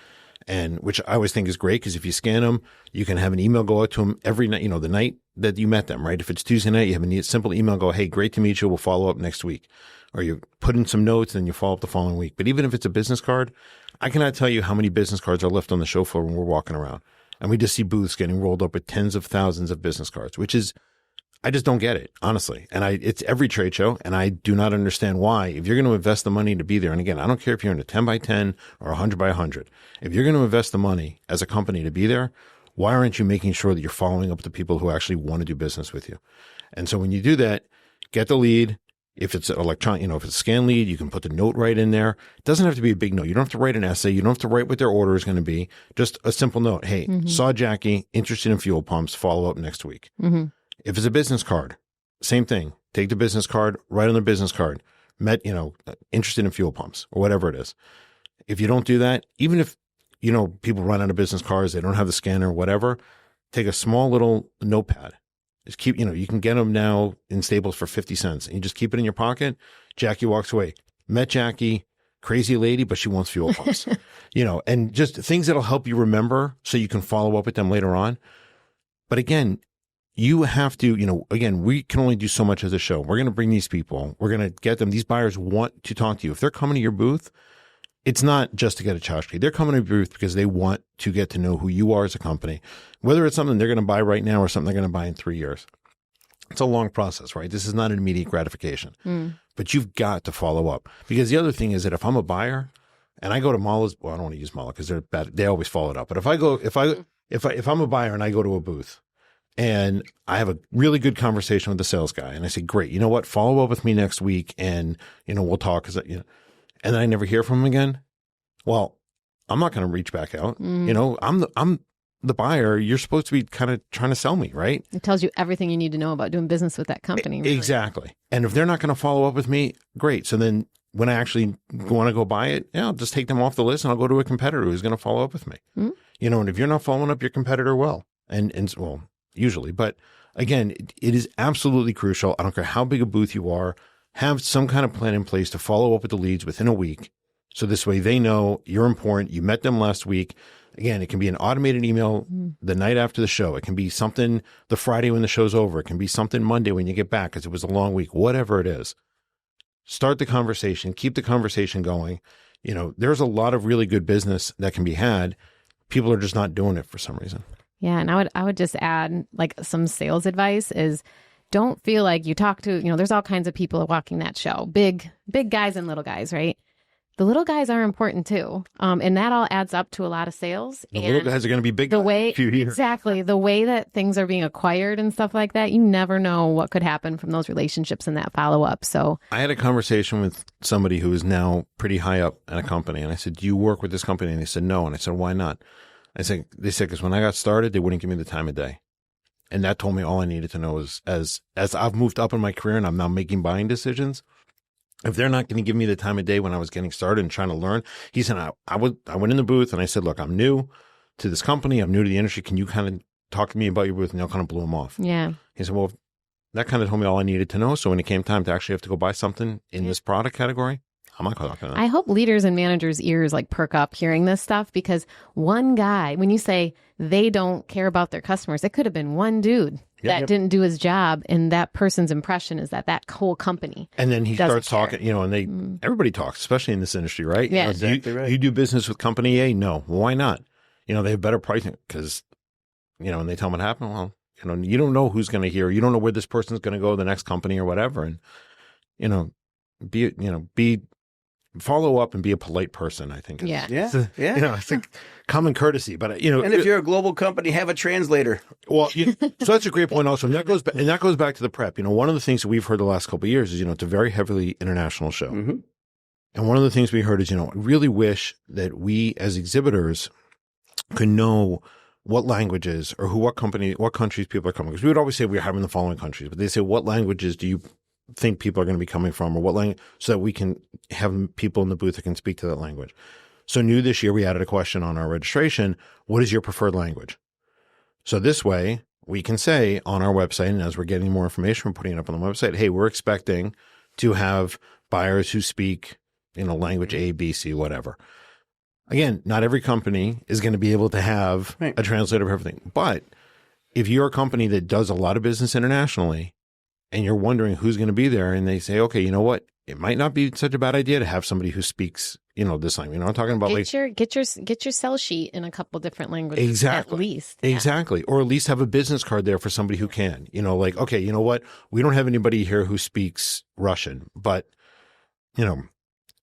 And which I always think is great, because if you scan them, you can have an email go out to them every night, the night that you met them, right? If it's Tuesday night, you have a simple email go, hey, great to meet you. We'll follow up next week. Or you put in some notes and you follow up the following week. But even if it's a business card, I cannot tell you how many business cards are left on the show floor when we're walking around. And we just see booths getting rolled up with tens of thousands of business cards, which is, I just don't get it, honestly. And it's every trade show, and I do not understand why. If you're going to invest the money to be there, and again, I don't care if you're in a 10 by 10 or 100 by 100. If you're going to invest the money as a company to be there, why aren't you making sure that you're following up with the people who actually want to do business with you? And so when you do that, get the lead. If it's electronic, if it's a scan lead, you can put the note right in there. It doesn't have to be a big note. You don't have to write an essay. You don't have to write what their order is going to be. Just a simple note. Hey, saw Jacki, interested in fuel pumps, follow up next week. If it's a business card, same thing. Take the business card, write on the business card, interested in fuel pumps or whatever it is. If you don't do that, even if, people run out of business cards, they don't have the scanner, whatever, take a small little notepad. Just keep, you can get them now in Staples for 50 cents and you just keep it in your pocket. Jacki walks away. Met Jacki, crazy lady, but she wants fuel pumps, and just things that'll help you remember so you can follow up with them later on. But again, you have to, again, we can only do so much as a show. We're going to bring these people. We're going to get them. These buyers want to talk to you. If they're coming to your booth, it's not just to get a tchotchke. They're coming to your booth because they want to get to know who you are as a company, whether it's something they're going to buy right now or something they're going to buy in 3 years. It's a long process, right? This is not an immediate gratification, but you've got to follow up, because the other thing is that if I'm a buyer and I go to Mala's, well, I don't want to use Mala because they're bad. They always follow it up. But if I'm a buyer and I go to a booth, and I have a really good conversation with the sales guy, and I say, great, you know what? Follow up with me next week and, we'll talk. And then I never hear from him again. Well, I'm not going to reach back out. I'm the buyer. You're supposed to be kind of trying to sell me, right? It tells you everything you need to know about doing business with that company. Really. Exactly. And if they're not going to follow up with me, great. So then when I actually want to go buy it, I'll just take them off the list and I'll go to a competitor who's going to follow up with me. And if you're not following up, your competitor will. And well, usually. But again, it is absolutely crucial. I don't care how big a booth you are, have some kind of plan in place to follow up with the leads within a week. So this way they know you're important. You met them last week. Again, it can be an automated email the night after the show. It can be something the Friday when the show's over. It can be something Monday when you get back because it was a long week, whatever it is. Start the conversation, keep the conversation going. There's a lot of really good business that can be had. People are just not doing it for some reason. Yeah. And I would just add some sales advice is don't feel like you talk to, there's all kinds of people walking that show, big guys and little guys, right? The little guys are important too. And that all adds up to a lot of sales. The little guys are going to be big guys in a few years. Exactly. The way that things are being acquired and stuff like that, you never know what could happen from those relationships and that follow-up. So I had a conversation with somebody who is now pretty high up in a company. And I said, do you work with this company? And they said, no. And I said, why not? They said, because when I got started, they wouldn't give me the time of day. And that told me all I needed to know is as I've moved up in my career and I'm now making buying decisions, if they're not going to give me the time of day when I was getting started and trying to learn, he said, I went in the booth and I said, look, I'm new to this company. I'm new to the industry. Can you kind of talk to me about your booth? And I kind of blew him off. Yeah. He said, well, that kind of told me all I needed to know. So when it came time to actually have to go buy something in this product category, I'm not talking to that. I hope leaders and managers' ears like perk up hearing this stuff, because one guy, when you say they don't care about their customers, it could have been one dude that didn't do his job, and that person's impression is that whole company. And then he starts care. talking, and everybody talks, especially in this industry, right? Yeah, exactly right. You do business with company A? No. Well, why not? They have better pricing because, and they tell them what happened. Well, you don't know who's going to hear. You don't know where this person's going to go, the next company or whatever. And, be follow up and be a polite person, I think. Yeah. I think common courtesy, but and if you're a global company, have a translator. Well, so that's a great point also. And that goes back to the prep. One of the things that we've heard the last couple of years is, it's a very heavily international show. Mm-hmm. And one of the things we heard is, I really wish that we as exhibitors could know what languages or what countries people are coming. Because we would always say we're having the following countries, but they say, what languages do you think people are going to be coming from, or what language, so that we can have people in the booth that can speak to that language. So new this year, we added a question on our registration. What is your preferred language? So this way we can say on our website, and as we're getting more information, we're putting it up on the website, hey, we're expecting to have buyers who speak, language A, B, C, whatever. Again, not every company is going to be able to have a translator of everything. But if you're a company that does a lot of business internationally, and you're wondering who's going to be there, and they say, okay, you know what? It might not be such a bad idea to have somebody who speaks, this language. I'm talking about get your sell sheet in a couple different languages. Exactly. At least. Exactly. Yeah. Or at least have a business card there for somebody who can, okay, you know what? We don't have anybody here who speaks Russian, but,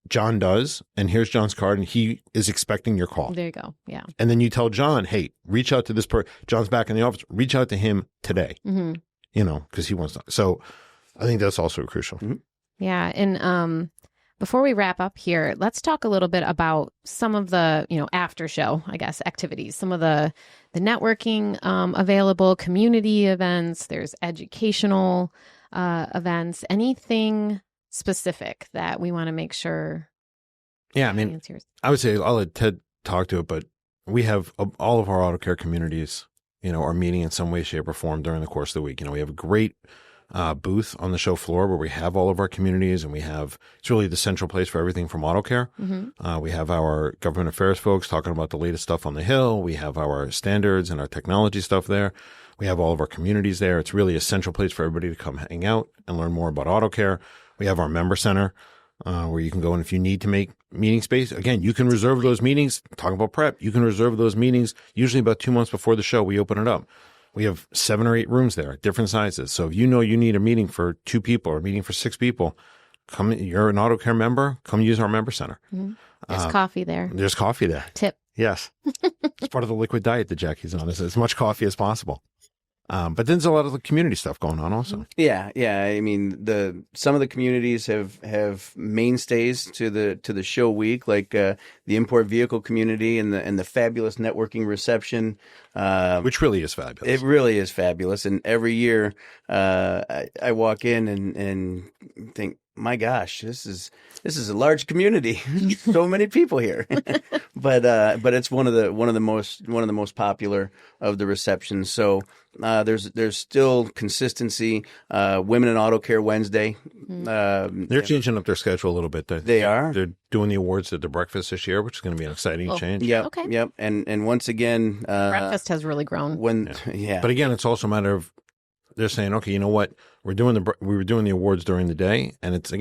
John does, and here's John's card, and he is expecting your call. There you go. Yeah. And then you tell John, hey, reach out to this person. John's back in the office. Reach out to him today. Mm-hmm. Because he wants to. So I think that's also crucial. Mm-hmm. Yeah. And before we wrap up here, let's talk a little bit about some of the, after show, I guess, activities, some of the networking available, community events, there's educational events, anything specific that we want to make sure. Yeah. I mean, I would say I'll let Ted talk to it, but we have all of our auto care communities are meeting in some way, shape, or form during the course of the week. We have a great booth on the show floor where we have all of our communities, and it's really the central place for everything from auto care. Mm-hmm. We have our government affairs folks talking about the latest stuff on the Hill. We have our standards and our technology stuff there. We have all of our communities there. It's really a central place for everybody to come hang out and learn more about auto care. We have our member center where you can go, and if you need to make meeting space, again, you can reserve those meetings. Talk about prep. You can reserve those meetings usually about 2 months before the show. We open it up. We have 7 or 8 rooms there, different sizes. So if you need a meeting for 2 people or a meeting for 6 people, come. You're an auto care member. Come use our member center. Mm-hmm. There's coffee there. There's coffee there. Tip. Yes, it's part of the liquid diet that Jacki's on. As much coffee as possible. But then there's a lot of the community stuff going on also. Yeah. I mean, some of the communities have mainstays to the show week, like the import vehicle community and the fabulous networking reception, which really is fabulous. It really is fabulous, and every year I walk in and think, my gosh, this is a large community. So many people here, but it's one of the most popular of the receptions. So there's still consistency. Women in Auto Care Wednesday. They're changing up their schedule a little bit. They are. They're doing the awards at the breakfast this year, which is going to be an exciting change. Yep. Okay. Yep. And once again, breakfast has really grown. But again, it's also a matter of they're saying, okay, you know what? We were doing the awards during the day, and it's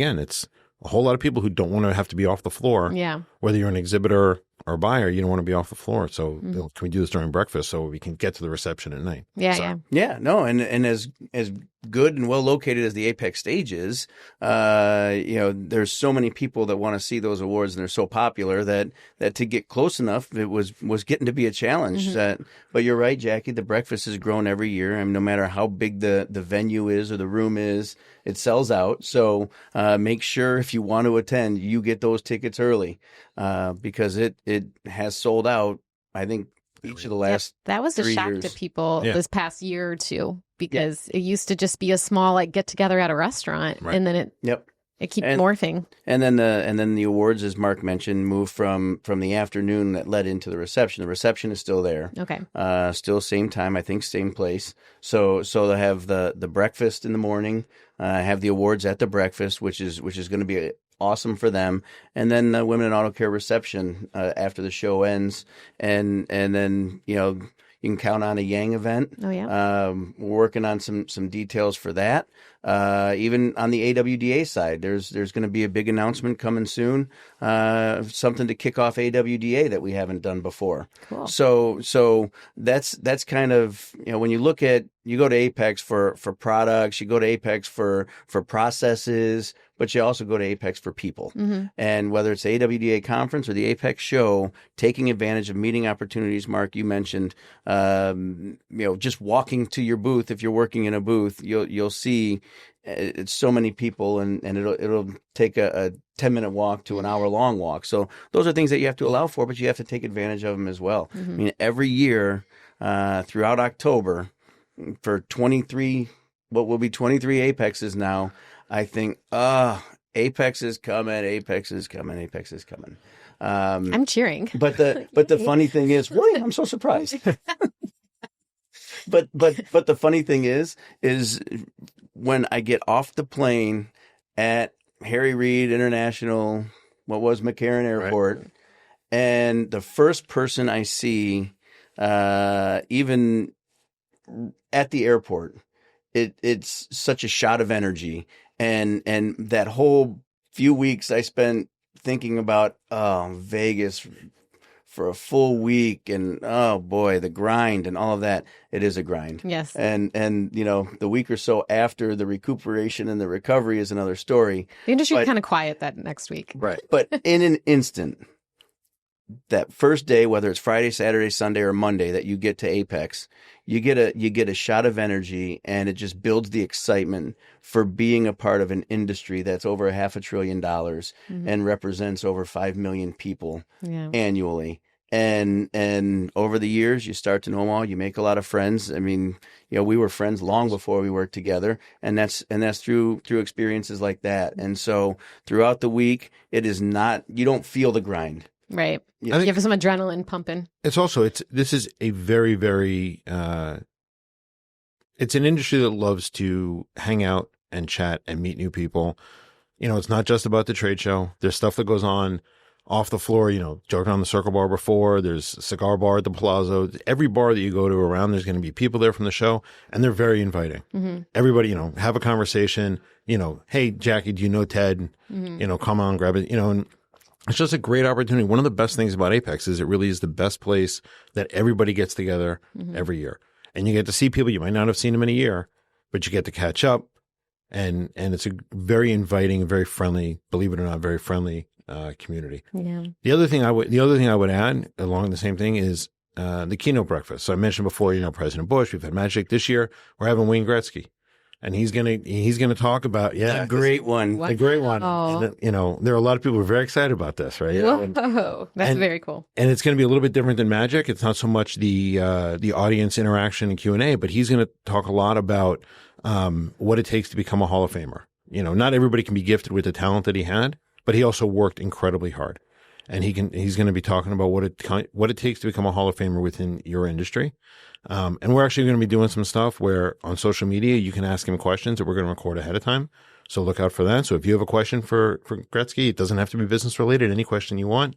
a whole lot of people who don't want to have to be off the floor. Yeah. Whether you're an exhibitor or a buyer, you don't want to be off the floor. So can we do this during breakfast so we can get to the reception at night? Yeah. No, and as good and well located as the AAPEX stage is, there's so many people that want to see those awards, and they're so popular that to get close enough, it was getting to be a challenge. Mm-hmm. But you're right, Jacki. The breakfast has grown every year. I mean, no matter how big the venue is or the room is, it sells out. So make sure if you want to attend, you get those tickets early because it has sold out. I think each of the last that was a 3 shock years. to people this past year or two because it used to just be a small get together at a restaurant, and then it It keeps morphing. And then the awards, as Mark mentioned, moved from the afternoon that led into the reception. The reception is still there. Okay. Still same time, I think, same place. So they'll have the breakfast in the morning, have the awards at the breakfast, which is going to be awesome for them. And then the Women in Auto Care reception after the show ends. And then, you can count on a Yang event. Oh, yeah. We're working on some details for that. Even on the AWDA side, there's going to be a big announcement coming soon, something to kick off AWDA that we haven't done before. Cool. So that's kind of, when you look at, you go to AAPEX for products, you go to AAPEX for processes, but you also go to AAPEX for people. Mm-hmm. And whether it's the AWDA Conference or the AAPEX Show, taking advantage of meeting opportunities, Mark, you mentioned, just walking to your booth. If you're working in a booth, you'll see it's so many people, and it'll take a 10-minute walk to an hour-long walk. So those are things that you have to allow for, but you have to take advantage of them as well. Mm-hmm. I mean, every year throughout October, for 23, what will be 23 AAPEXs now, I think, AAPEX is coming, AAPEX is coming, AAPEX is coming. I'm cheering. But the funny thing is, really, I'm so surprised. But the funny thing is when I get off the plane at Harry Reid International, what was McCarran Airport, right, and the first person I see, even at the airport, it's such a shot of energy. And that whole few weeks I spent thinking about Vegas for a full week, and oh boy, the grind and all of that. It is a grind. Yes. And the week or so after the recuperation and the recovery is another story. The industry is kind of quiet that next week. Right. But in an instant, that first day, whether it's Friday, Saturday, Sunday, or Monday that you get to AAPEX, you get a shot of energy, and it just builds the excitement for being a part of an industry that's over $500 billion Mm-hmm. and represents over 5 million people Yeah. annually. And over the years, you start to know them all. You make a lot of friends. I mean, we were friends long before we worked together, and that's through experiences like that. And so throughout the week, it is not, you don't feel the grind. Right. Yeah. Give us some adrenaline pumping. This is a very, very, it's an industry that loves to hang out and chat and meet new people. It's not just about the trade show. There's stuff that goes on off the floor, joking on the Circle Bar before. There's a cigar bar at the Palazzo. Every bar that you go to around, there's going to be people there from the show, and they're very inviting. Mm-hmm. Everybody, have a conversation, hey, Jacki, do you know Ted? Mm-hmm. Come on, grab it, and it's just a great opportunity. One of the best things about AAPEX is it really is the best place that everybody gets together Mm-hmm. every year. And you get to see people you might not have seen them in a year, but you get to catch up. And it's a very inviting, very friendly, believe it or not, very friendly community. Yeah. The other thing I would add along the same thing is the keynote breakfast. So I mentioned before, President Bush, we've had Magic this year. We're having Wayne Gretzky. And he's gonna talk about a great one. A great one. Oh. And, there are a lot of people who are very excited about this, right? Whoa, that's very cool. And it's going to be a little bit different than Magic. It's not so much the audience interaction and Q&A, but he's going to talk a lot about what it takes to become a Hall of Famer. Not everybody can be gifted with the talent that he had, but he also worked incredibly hard. And he's going to be talking about what it takes to become a Hall of Famer within your industry. And we're actually going to be doing some stuff where on social media, you can ask him questions that we're going to record ahead of time. So look out for that. So if you have a question for Gretzky, it doesn't have to be business related. Any question you want,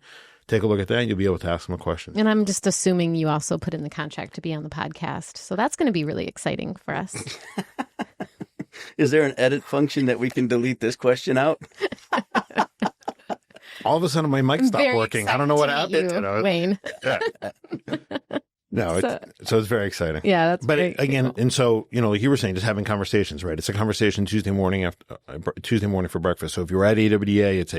take a look at that. And you'll be able to ask him a question. And I'm just assuming you also put in the contract to be on the podcast. So that's going to be really exciting for us. Is there an edit function that we can delete this question out? All of a sudden, my mic stopped working. I don't know what happened. Wayne. Yeah. No, so it's very exciting. Yeah, that's but great. Again, cool. and so like you were saying, just having conversations, right? It's a conversation Tuesday morning for breakfast. So if you're at AWDA, it's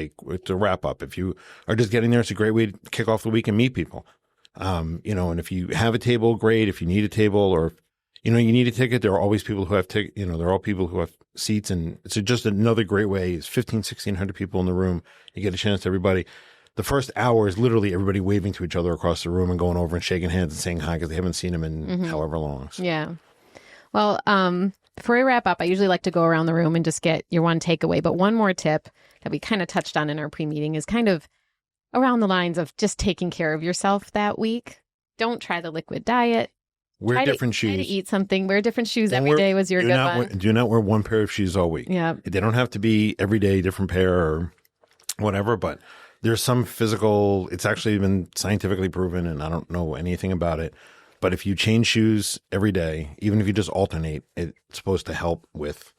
a wrap up. If you are just getting there, it's a great way to kick off the week and meet people. And if you have a table, great. If you need a table or you need a ticket, there are always people who have there are all people who have seats, and it's just another great way. It's 1,600 people in the room. You get a chance to everybody. The first hour is literally everybody waving to each other across the room and going over and shaking hands and saying hi because they haven't seen them in however long. So. Yeah. Well, Before we wrap up, I usually like to go around the room and just get your one takeaway. But one more tip that we kind of touched on in our pre-meeting is kind of around the lines of just taking care of yourself that week. Don't try the liquid diet. Wear different shoes. Try to eat something. Wear different shoes every day was your good one. Do not wear one pair of shoes all week. Yeah. They don't have to be every day, different pair or whatever, but there's some physical, it's actually been scientifically proven, and I don't know anything about it. But if you change shoes every day, even if you just alternate, it's supposed to help with,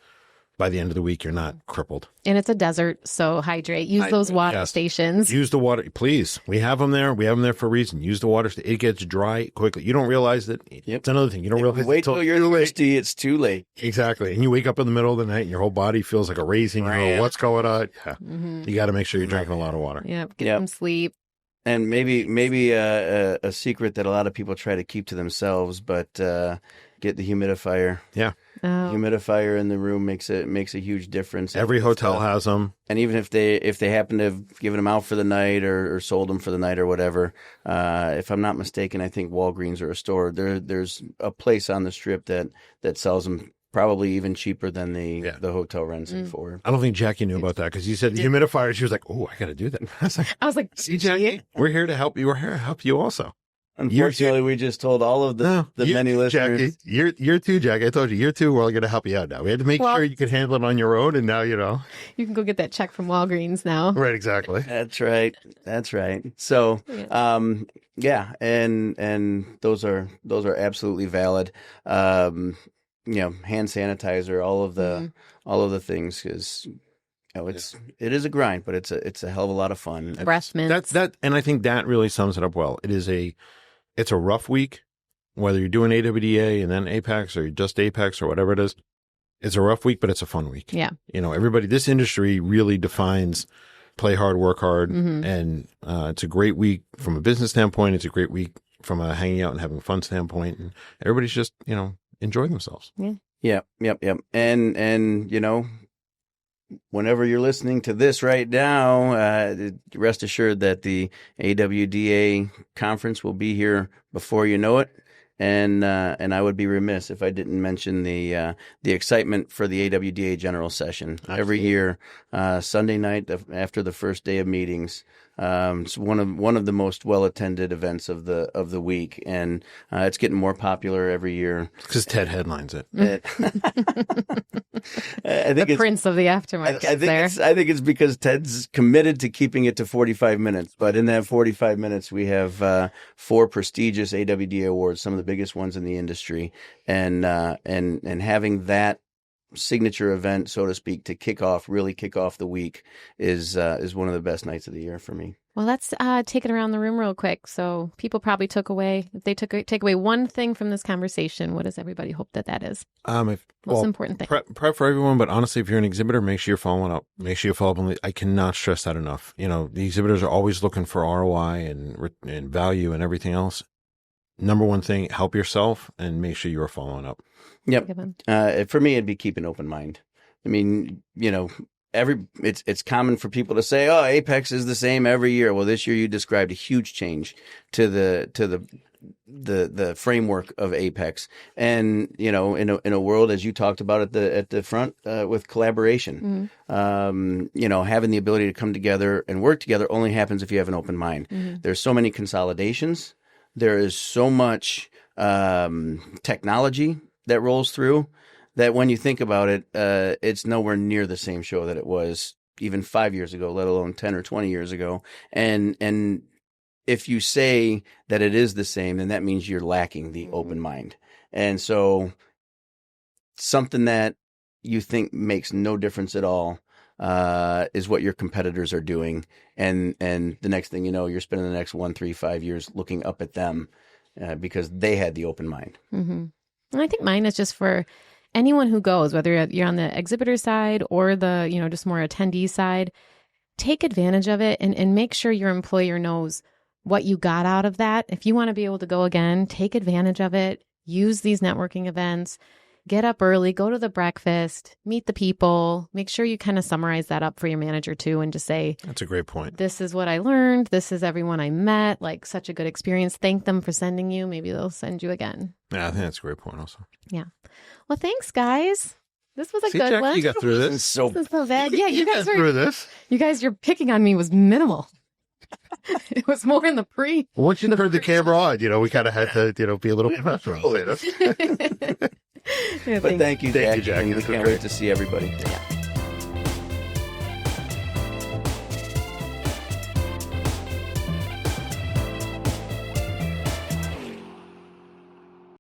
by the end of the week, you're not crippled. And it's a desert, so hydrate. Use those water stations. Use the water, please. We have them there. We have them there for a reason. Use the water. It gets dry quickly. You don't realize that. Yep. It's another thing. You don't realize. Wait till you're thirsty. It's too late. Exactly. And you wake up in the middle of the night and your whole body feels like a raisin. What's going on? Yeah. Mm-hmm. You got to make sure you're drinking a lot of water. Yep. Get some sleep. And maybe a secret that a lot of people try to keep to themselves, but get the humidifier. Yeah. Humidifier in the room makes a huge difference. Every hotel has them. And even if they happen to have given them out for the night or sold them for the night or whatever, if I'm not mistaken, I think Walgreens or a store, there's a place on the strip that sells them probably even cheaper than the hotel rents them for. I don't think Jacki knew about that because you said the humidifier. She was like, "Oh, I got to do that." I was like, "See, Jacki, we're here to help you. We're here to help you also." Unfortunately, we just told all of the many listeners. Jacki, year two, Jacki. I told you, year two, we're all going to help you out now. We had to make sure you could handle it on your own, and now you know. You can go get that check from Walgreens now. Right, exactly. That's right. So, and those are absolutely valid. Hand sanitizer, all of the things, because it is a grind, but it's a hell of a lot of fun. Breath mints. And I think that really sums it up well. It's a rough week, whether you're doing AWDA and then AAPEX or just AAPEX or whatever it is. It's a rough week, but it's a fun week. Yeah. This industry really defines play hard, work hard, and it's a great week from a business standpoint. It's a great week from a hanging out and having fun standpoint, and everybody's just enjoy themselves. Yeah. Yep. And whenever you're listening to this right now, rest assured that the AWDA conference will be here before you know it. And I would be remiss if I didn't mention the excitement for the AWDA general session. Absolutely. Every year, Sunday night after the first day of meetings. It's one of the most well attended events of the week, and it's getting more popular every year because Ted headlines it. I think the prince of the aftermarket. I think it's because Ted's committed to keeping it to 45 minutes. But in that 45 minutes, we have 4 prestigious AWDA awards, some of the biggest ones in the industry, and having that signature event, so to speak, to really kick off the week is one of the best nights of the year for me. Well, let's take it around the room real quick. So people probably take away one thing from this conversation. What does everybody hope that is? Most important thing. Prep for everyone, but honestly, if you're an exhibitor, make sure you're following up. Make sure you follow up. I cannot stress that enough. The exhibitors are always looking for ROI and value and everything else. Number one thing, help yourself and make sure you're following up. Yep. For me, it'd be keep an open mind. I mean, it's common for people to say, "Oh, AAPEX is the same every year." Well, this year you described a huge change to the framework of AAPEX, and in a world, as you talked about at the front with collaboration, having the ability to come together and work together only happens if you have an open mind. There's so many consolidations. There is so much technology that rolls through that when you think about it, it's nowhere near the same show that it was even 5 years ago, let alone 10 or 20 years ago. And if you say that it is the same, then that means you're lacking the open mind. And so something that you think makes no difference at all is what your competitors are doing. And the next thing you know, you're spending the next 1, 3, 5 years looking up at them because they had the open mind. Mm-hmm. And I think mine is just for anyone who goes, whether you're on the exhibitor side or the, just more attendee side, take advantage of it and make sure your employer knows what you got out of that. If you want to be able to go again, take advantage of it. Use these networking events. get up early, go to the breakfast, meet the people, make sure you kind of summarize that up for your manager too, and just say, that's a great point. This is what I learned. This is everyone I met. Like, such a good experience. Thank them for sending you. Maybe they'll send you again. Yeah, I think that's a great point also. Yeah. Well, thanks, guys. This was a good Jack, one. you got through this. So This is so bad. Yeah, you guys got through this. You guys, your picking on me was minimal. It was more in the pre. Once you turned the camera on, we kind of had to, be a little professional. Yeah, but thank you, Thank you, Jackie. Jackie. And we can't wait to see everybody. Yeah.